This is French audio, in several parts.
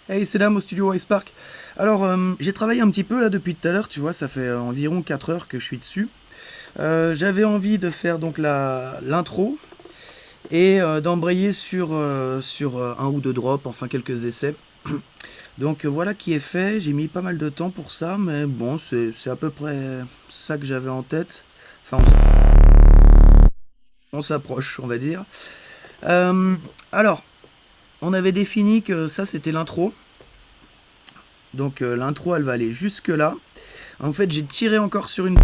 Hey, c'est Dame au studio Icepark. Alors, j'ai travaillé un petit peu là depuis tout à l'heure, tu vois, ça fait environ 4 heures que je suis dessus. J'avais envie de faire donc l'intro et d'embrayer sur un ou deux drops, enfin quelques essais. Donc voilà qui est fait, j'ai mis pas mal de temps pour ça, mais bon, c'est à peu près ça que j'avais en tête. Enfin, on s'approche, on va dire. Euh, alors, on avait défini que ça c'était l'intro. Donc l'intro elle va aller jusque là. En fait j'ai tiré encore sur une...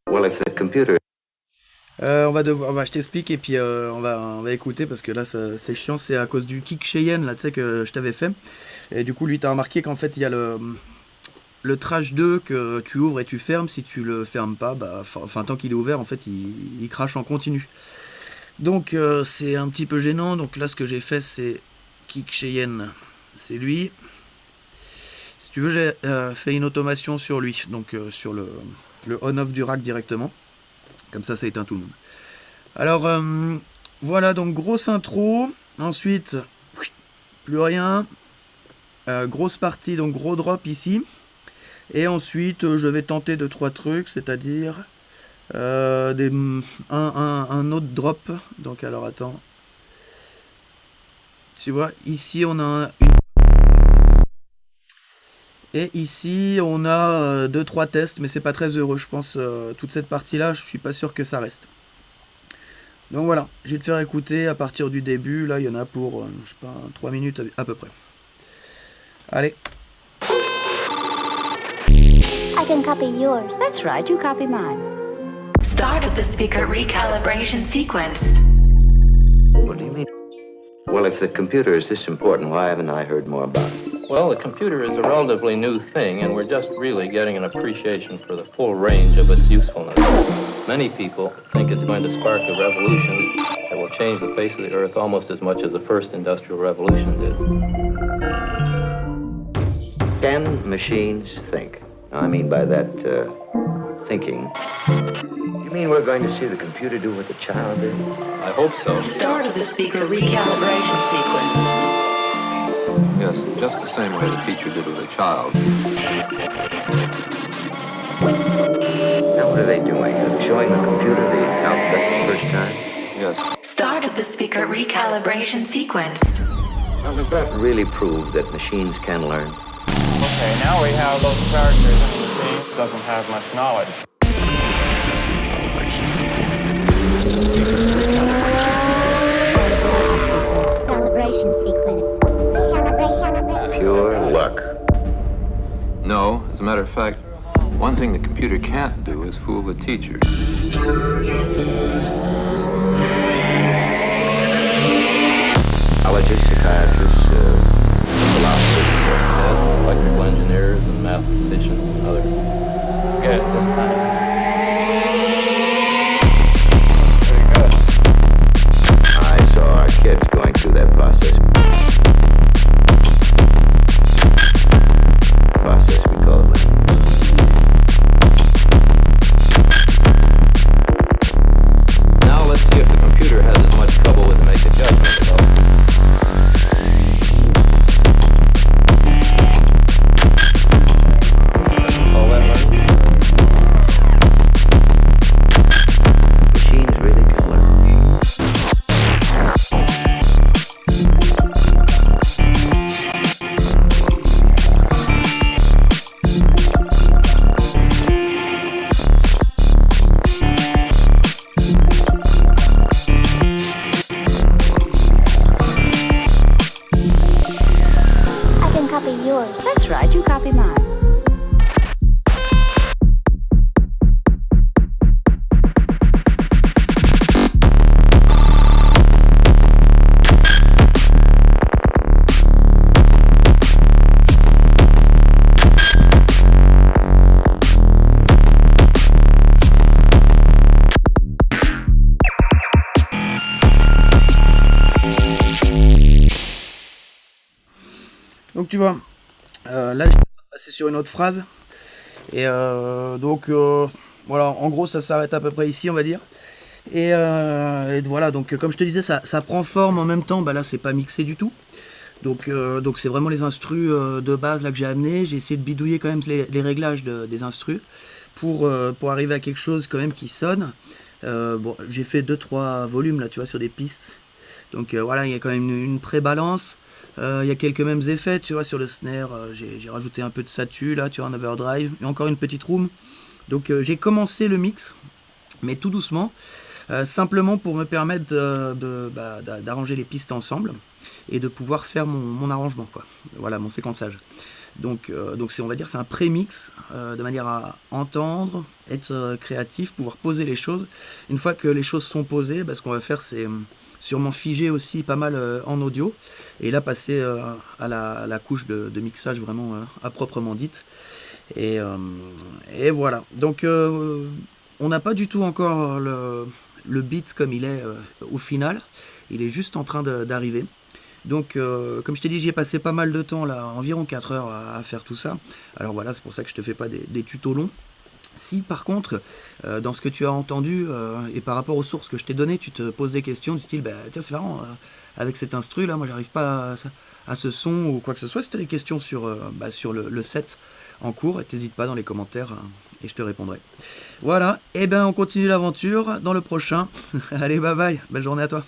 Well, if the computer... je t'explique et puis on va écouter parce que là c'est chiant, c'est à cause du kick Cheyenne là, tu sais, que je t'avais fait. Et du coup lui t'as remarqué qu'en fait il y a le trash 2 que tu ouvres et tu fermes. Si tu le fermes pas, bah, enfin tant qu'il est ouvert en fait il crache en continu. Donc c'est un petit peu gênant. Donc là ce que j'ai fait c'est kick Cheyenne, c'est lui. Si tu veux j'ai fait une automation sur lui, donc sur le on-off du rack directement. Comme ça éteint tout le monde. Alors voilà, donc grosse intro. Ensuite, plus rien. Grosse partie, donc gros drop ici. Et ensuite, je vais tenter 2-3 trucs, c'est-à-dire un autre drop. Donc alors attends. Tu vois, ici on a une... Et ici on a 2-3 tests, mais c'est pas très heureux. Je pense toute cette partie-là, je suis pas sûr que ça reste. Donc voilà, je vais te faire écouter à partir du début. Là, il y en a pour, je sais pas, 3 minutes à peu près. Allez. I can copy yours. That's right, you copy mine. Start of the speaker recalibration sequence. What do you mean? Well, if the computer is this important, why haven't I heard more about it? Well, the computer is a relatively new thing, and we're just really getting an appreciation for the full range of its usefulness. Many people think it's going to spark a revolution that will change the face of the earth almost as much as the first industrial revolution did. Can machines think? I mean by that, thinking. You mean we're going to see the computer do what the child did? I hope so. Start of the speaker recalibration sequence. Yes, just the same way the teacher did with a child. Now what are they doing? Are they showing the computer the alphabet the first time? Yes. Start of the speaker recalibration sequence. Well, does that really prove that machines can learn? Okay, now we have those characters in the machine that doesn't have much knowledge. Calibration sequence. Pure luck. No, as a matter of fact, one thing the computer can't do is fool the teacher. Biologists, psychiatrists, philosophers, Electrical engineers and mathematicians and others. Forget it this time. Very good. I saw our kids going through that process. Process we call it. Now let's see if the computer has as much trouble with to make a judgment about it. Call that right? Machines really can learn. I can copy yours. That's right, you copy mine. Donc tu vois, là je vais passer sur une autre phrase. Et donc Voilà, en gros ça s'arrête à peu près ici on va dire. Et voilà, donc comme je te disais, ça prend forme en même temps, bah là c'est pas mixé du tout. Donc c'est vraiment les instrus de base là que j'ai amené. J'ai essayé de bidouiller quand même les réglages des instrus pour arriver à quelque chose quand même qui sonne. Bon, j'ai fait 2-3 volumes là, tu vois, sur des pistes. Donc voilà, il y a quand même une pré-balance. Il y a quelques mêmes effets, tu vois, sur le snare. J'ai rajouté un peu de satu là, tu vois, en overdrive. Et encore une petite room. Donc j'ai commencé le mix, mais tout doucement. Simplement pour me permettre d'arranger les pistes ensemble et de pouvoir faire mon arrangement, quoi. Voilà, mon séquençage. Donc on va dire c'est un pré-mix de manière à entendre, être créatif, pouvoir poser les choses. Une fois que les choses sont posées, ce qu'on va faire c'est sûrement figer aussi pas mal en audio et là passer à la couche de mixage vraiment à proprement dite. Et voilà. Donc on n'a pas du tout encore le beat comme il est au final. Il est juste en train d'arriver. Donc comme je t'ai dit, j'y ai passé pas mal de temps là, environ 4 heures à faire tout ça. Alors voilà, c'est pour ça que je te fais pas des tutos longs. Si par contre, dans ce que tu as entendu et par rapport aux sources que je t'ai données, tu te poses des questions du style, tiens c'est marrant, avec cet instru là, moi j'arrive pas à ce son ou quoi que ce soit. Si tu as des questions sur le set en cours, t'hésites pas dans les commentaires et je te répondrai. Voilà, et on continue l'aventure dans le prochain. Allez, bye bye, belle journée à toi.